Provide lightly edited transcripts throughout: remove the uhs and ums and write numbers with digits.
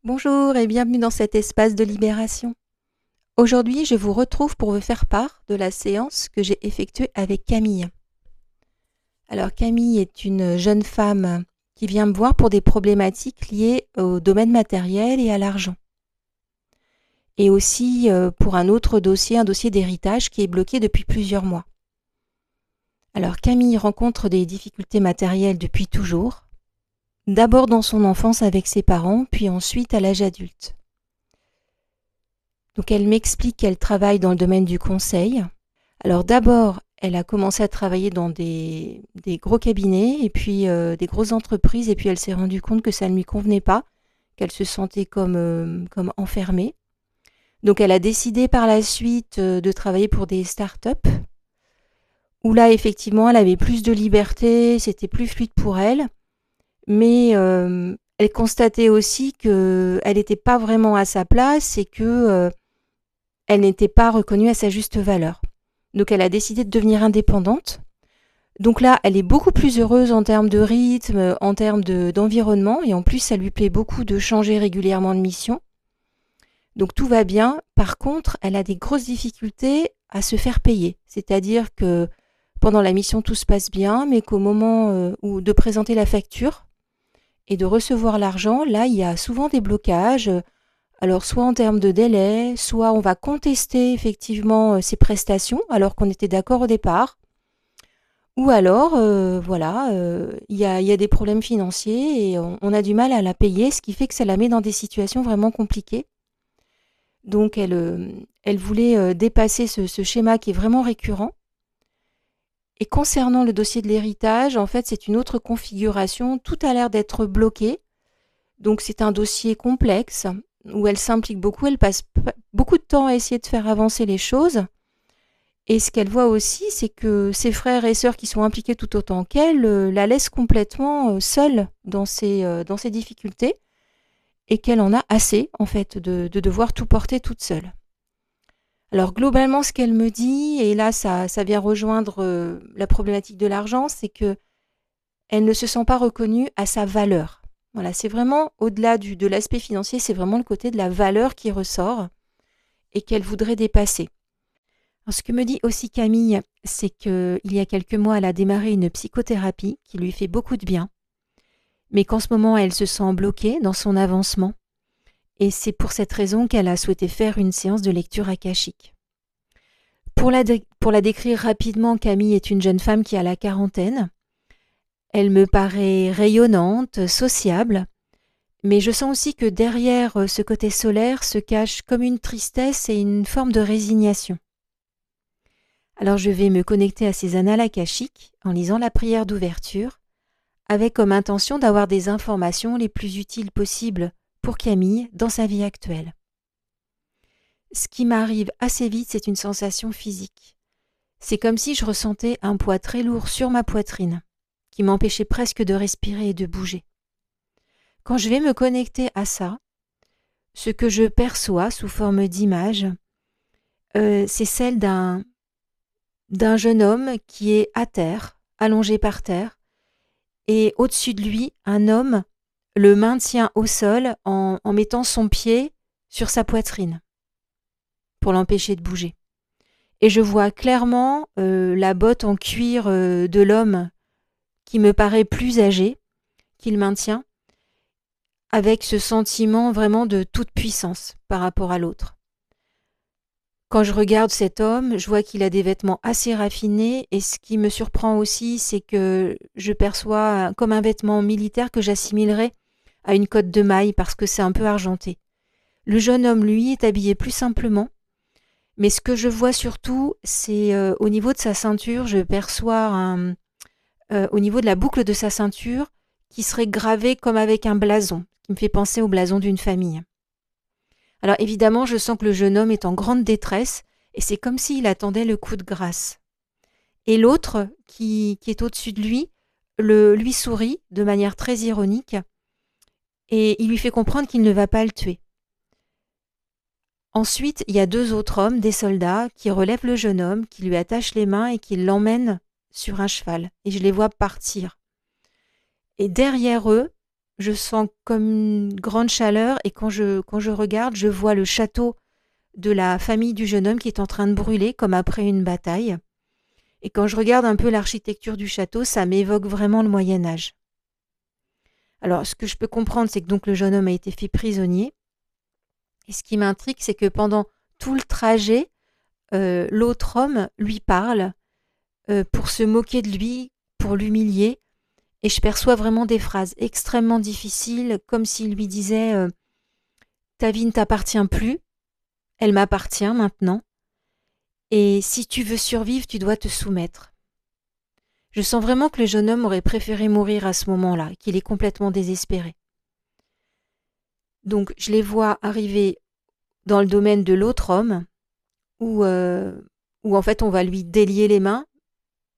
Bonjour et bienvenue dans cet espace de libération. Aujourd'hui, je vous retrouve pour vous faire part de la séance que j'ai effectuée avec Camille. Alors Camille est une jeune femme qui vient me voir pour des problématiques liées au domaine matériel et à l'argent. Et aussi pour un autre dossier, un dossier d'héritage qui est bloqué depuis plusieurs mois. Alors Camille rencontre des difficultés matérielles depuis toujours, d'abord dans son enfance avec ses parents, puis ensuite à l'âge adulte. Donc elle m'explique qu'elle travaille dans le domaine du conseil. Alors d'abord, elle a commencé à travailler dans des gros cabinets et puis des grosses entreprises, et puis elle s'est rendue compte que ça ne lui convenait pas, qu'elle se sentait comme enfermée. Donc elle a décidé par la suite de travailler pour des startups, où là effectivement elle avait plus de liberté, c'était plus fluide pour elle, mais elle constatait aussi qu'elle n'était pas vraiment à sa place et que elle n'était pas reconnue à sa juste valeur. Donc elle a décidé de devenir indépendante. Donc là, elle est beaucoup plus heureuse en termes de rythme, en termes d'environnement, et en plus, ça lui plaît beaucoup de changer régulièrement de mission. Donc tout va bien. Par contre, elle a des grosses difficultés à se faire payer. C'est-à-dire que pendant la mission, tout se passe bien, mais qu'au moment où de présenter la facture et de recevoir l'argent, là, il y a souvent des blocages. Alors soit en termes de délai, soit on va contester effectivement ces prestations alors qu'on était d'accord au départ, ou alors il y a des problèmes financiers et on a du mal à la payer, ce qui fait que ça la met dans des situations vraiment compliquées. Donc elle voulait dépasser ce schéma qui est vraiment récurrent. Et concernant le dossier de l'héritage, en fait c'est une autre configuration, tout a l'air d'être bloqué. Donc c'est un dossier complexe où elle s'implique beaucoup, elle passe beaucoup de temps à essayer de faire avancer les choses. Et ce qu'elle voit aussi, c'est que ses frères et sœurs qui sont impliqués tout autant qu'elle la laissent complètement seule dans ses difficultés et qu'elle en a assez en fait de devoir tout porter toute seule. Alors globalement, ce qu'elle me dit, et là ça vient rejoindre la problématique de l'argent, c'est que elle ne se sent pas reconnue à sa valeur. Voilà, c'est vraiment au-delà de l'aspect financier, c'est vraiment le côté de la valeur qui ressort et qu'elle voudrait dépasser. Alors, ce que me dit aussi Camille, c'est qu'il y a quelques mois, elle a démarré une psychothérapie qui lui fait beaucoup de bien, mais qu'en ce moment, elle se sent bloquée dans son avancement. Et c'est pour cette raison qu'elle a souhaité faire une séance de lecture akashique. Pour la décrire rapidement, Camille est une jeune femme qui a la quarantaine. Elle me paraît rayonnante, sociable, mais je sens aussi que derrière ce côté solaire se cache comme une tristesse et une forme de résignation. Alors je vais me connecter à ces annales akashiques en lisant la prière d'ouverture, avec comme intention d'avoir des informations les plus utiles possibles pour Camille dans sa vie actuelle. Ce qui m'arrive assez vite, c'est une sensation physique. C'est comme si je ressentais un poids très lourd sur ma poitrine, qui m'empêchait presque de respirer et de bouger. Quand je vais me connecter à ça, ce que je perçois sous forme d'image, c'est celle d'un jeune homme qui est à terre, allongé par terre, et au-dessus de lui, un homme le maintient au sol en mettant son pied sur sa poitrine pour l'empêcher de bouger. Et je vois clairement la botte en cuir de l'homme qui me paraît plus âgé, qu'il maintient, avec ce sentiment vraiment de toute puissance par rapport à l'autre. Quand je regarde cet homme, je vois qu'il a des vêtements assez raffinés et ce qui me surprend aussi, c'est que je perçois comme un vêtement militaire que j'assimilerais à une cotte de maille parce que c'est un peu argenté. Le jeune homme, lui, est habillé plus simplement, mais ce que je vois surtout, c'est au niveau de sa ceinture, je perçois au niveau de la boucle de sa ceinture qui serait gravée comme avec un blason, qui me fait penser au blason d'une famille. Alors évidemment, je sens que le jeune homme est en grande détresse et c'est comme s'il attendait le coup de grâce. Et l'autre, qui est au-dessus de lui, lui sourit de manière très ironique et il lui fait comprendre qu'il ne va pas le tuer. Ensuite, il y a deux autres hommes, des soldats, qui relèvent le jeune homme, qui lui attachent les mains et qui l'emmènent sur un cheval. Et je les vois partir. Et derrière eux, je sens comme une grande chaleur et quand je regarde, je vois le château de la famille du jeune homme qui est en train de brûler comme après une bataille. Et quand je regarde un peu l'architecture du château, ça m'évoque vraiment le Moyen Âge. Alors, ce que je peux comprendre, c'est que donc le jeune homme a été fait prisonnier. Et ce qui m'intrigue, c'est que pendant tout le trajet, l'autre homme lui parle pour se moquer de lui, pour l'humilier. Et je perçois vraiment des phrases extrêmement difficiles, comme s'il lui disait ta vie ne t'appartient plus, elle m'appartient maintenant. Et si tu veux survivre, tu dois te soumettre. Je sens vraiment que le jeune homme aurait préféré mourir à ce moment-là, qu'il est complètement désespéré. Donc je les vois arriver dans le domaine de l'autre homme, où en fait on va lui délier les mains,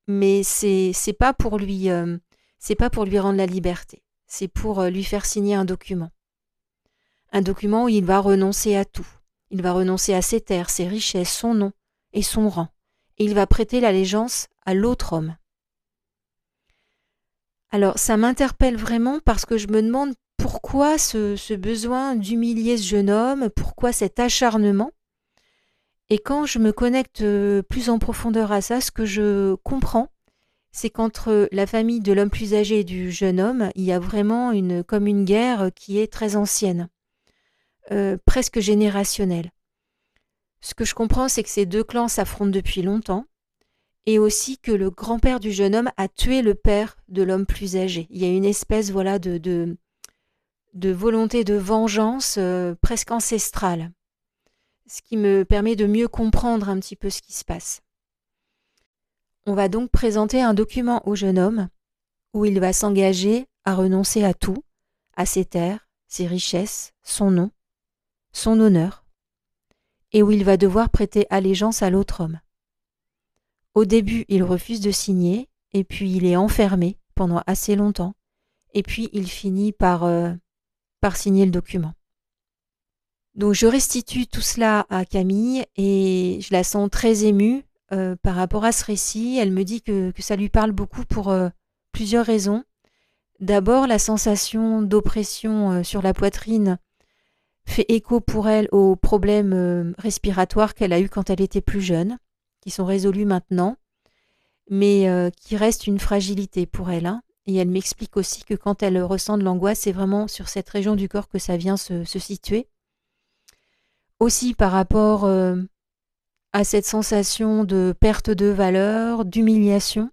mais c'est pas pour lui rendre la liberté, c'est pour lui faire signer un document où il va renoncer à tout. Il va renoncer à ses terres, ses richesses, son nom et son rang, et il va prêter l'allégeance à l'autre homme. Alors ça m'interpelle vraiment parce que je me demande pourquoi ce besoin d'humilier ce jeune homme, pourquoi cet acharnement. Et quand je me connecte plus en profondeur à ça, ce que je comprends, c'est qu'entre la famille de l'homme plus âgé et du jeune homme, il y a vraiment comme une guerre qui est très ancienne, presque générationnelle. Ce que je comprends, c'est que ces deux clans s'affrontent depuis longtemps, et aussi que le grand-père du jeune homme a tué le père de l'homme plus âgé. Il y a une espèce de volonté de vengeance presque ancestrale, ce qui me permet de mieux comprendre un petit peu ce qui se passe. On va donc présenter un document au jeune homme où il va s'engager à renoncer à tout, à ses terres, ses richesses, son nom, son honneur, et où il va devoir prêter allégeance à l'autre homme. Au début, il refuse de signer, et puis il est enfermé pendant assez longtemps, et puis il finit par signer le document. Donc je restitue tout cela à Camille, et je la sens très émue par rapport à ce récit. Elle me dit que ça lui parle beaucoup pour plusieurs raisons. D'abord, la sensation d'oppression sur la poitrine fait écho pour elle aux problèmes respiratoires qu'elle a eus quand elle était plus jeune, qui sont résolus maintenant, mais qui restent une fragilité pour elle. Et elle m'explique aussi que quand elle ressent de l'angoisse, c'est vraiment sur cette région du corps que ça vient se situer. Aussi par rapport à cette sensation de perte de valeur, d'humiliation,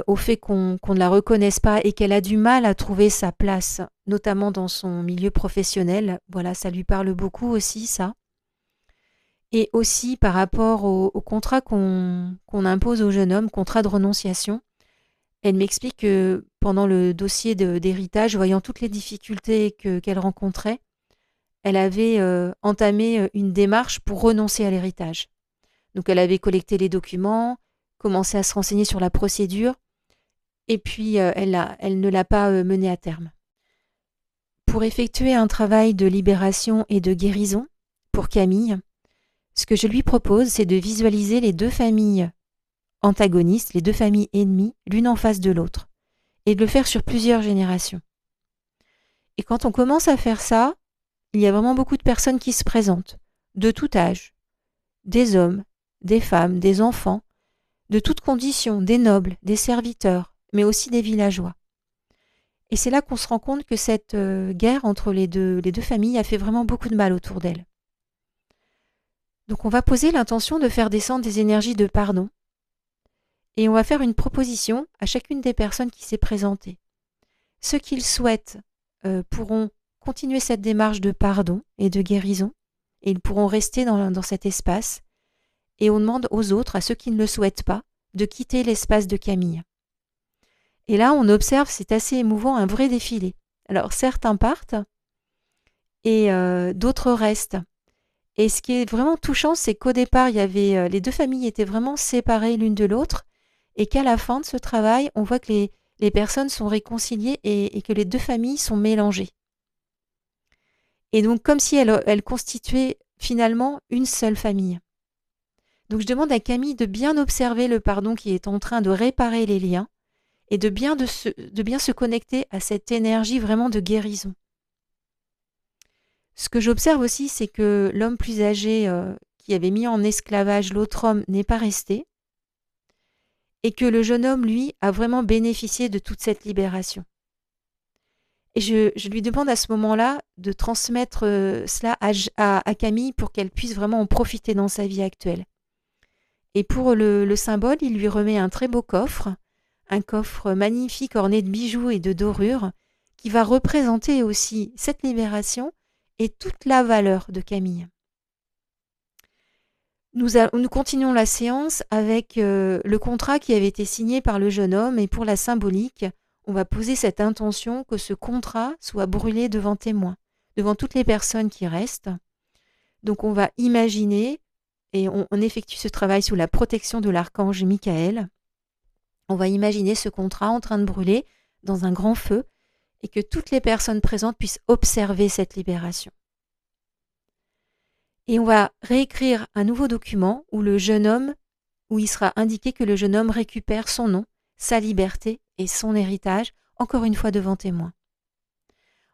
au fait qu'on ne la reconnaisse pas et qu'elle a du mal à trouver sa place, notamment dans son milieu professionnel. Voilà, ça lui parle beaucoup aussi, ça. Et aussi par rapport au contrat qu'on impose au jeune homme, contrat de renonciation. Elle m'explique que pendant le dossier d'héritage, voyant toutes les difficultés qu'elle rencontrait, elle avait entamé une démarche pour renoncer à l'héritage. Donc elle avait collecté les documents, commencé à se renseigner sur la procédure, et puis elle ne l'a pas menée à terme. Pour effectuer un travail de libération et de guérison pour Camille, ce que je lui propose, c'est de visualiser les deux familles antagonistes, les deux familles ennemies, l'une en face de l'autre, et de le faire sur plusieurs générations. Et quand on commence à faire ça, il y a vraiment beaucoup de personnes qui se présentent, de tout âge, des hommes, des femmes, des enfants, de toutes conditions, des nobles, des serviteurs, mais aussi des villageois. Et c'est là qu'on se rend compte que cette guerre entre les deux familles a fait vraiment beaucoup de mal autour d'elle. Donc on va poser l'intention de faire descendre des énergies de pardon, et on va faire une proposition à chacune des personnes qui s'est présentée. Ceux qui le souhaitent pourront continuer cette démarche de pardon et de guérison, et ils pourront rester dans cet espace. Et on demande aux autres, à ceux qui ne le souhaitent pas, de quitter l'espace de Camille. Et là, on observe, c'est assez émouvant, un vrai défilé. Alors certains partent et d'autres restent. Et ce qui est vraiment touchant, c'est qu'au départ, il y avait les deux familles étaient vraiment séparées l'une de l'autre, et qu'à la fin de ce travail, on voit que les personnes sont réconciliées et que les deux familles sont mélangées. Et donc, comme si elles constituaient finalement une seule famille. Donc, je demande à Camille de bien observer le pardon qui est en train de réparer les liens et de bien se connecter à cette énergie vraiment de guérison. Ce que j'observe aussi, c'est que l'homme plus âgé qui avait mis en esclavage l'autre homme n'est pas resté et que le jeune homme, lui, a vraiment bénéficié de toute cette libération. Et je lui demande à ce moment-là de transmettre cela à Camille pour qu'elle puisse vraiment en profiter dans sa vie actuelle. Et pour le symbole, il lui remet un très beau coffre, un coffre magnifique orné de bijoux et de dorures, qui va représenter aussi cette libération et toute la valeur de Camille. Nous continuons la séance avec le contrat qui avait été signé par le jeune homme, et pour la symbolique, on va poser cette intention que ce contrat soit brûlé devant témoin, devant toutes les personnes qui restent. Donc on va imaginer, et on effectue ce travail sous la protection de l'archange Michael, on va imaginer ce contrat en train de brûler dans un grand feu et que toutes les personnes présentes puissent observer cette libération. Et on va réécrire un nouveau document où il sera indiqué que le jeune homme récupère son nom, sa liberté et son héritage, encore une fois devant témoin.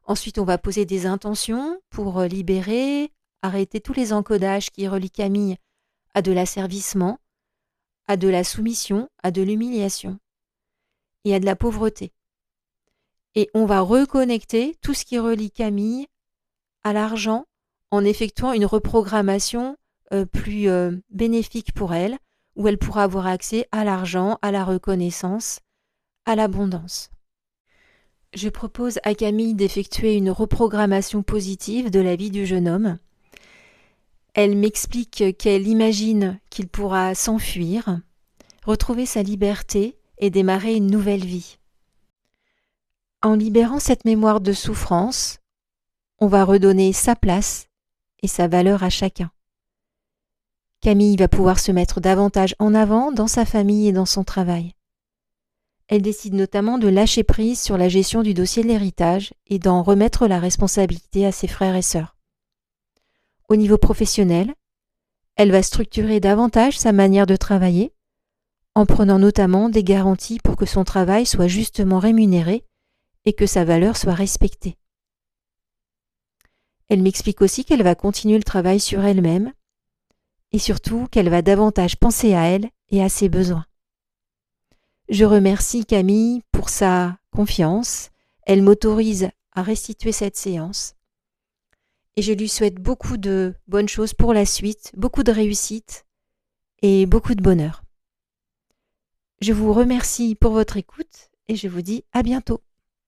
Ensuite, on va poser des intentions pour libérer, arrêter tous les encodages qui relient Camille à de l'asservissement, à de la soumission, à de l'humiliation et à de la pauvreté. Et on va reconnecter tout ce qui relie Camille à l'argent en effectuant une reprogrammation plus bénéfique pour elle, où elle pourra avoir accès à l'argent, à la reconnaissance, à l'abondance. Je propose à Camille d'effectuer une reprogrammation positive de la vie du jeune homme. Elle m'explique qu'elle imagine qu'il pourra s'enfuir, retrouver sa liberté et démarrer une nouvelle vie. En libérant cette mémoire de souffrance, on va redonner sa place et sa valeur à chacun. Camille va pouvoir se mettre davantage en avant dans sa famille et dans son travail. Elle décide notamment de lâcher prise sur la gestion du dossier de l'héritage et d'en remettre la responsabilité à ses frères et sœurs. Au niveau professionnel, elle va structurer davantage sa manière de travailler, en prenant notamment des garanties pour que son travail soit justement rémunéré et que sa valeur soit respectée. Elle m'explique aussi qu'elle va continuer le travail sur elle-même et surtout qu'elle va davantage penser à elle et à ses besoins. Je remercie Camille pour sa confiance. Elle m'autorise à restituer cette séance et je lui souhaite beaucoup de bonnes choses pour la suite, beaucoup de réussite et beaucoup de bonheur. Je vous remercie pour votre écoute et je vous dis à bientôt.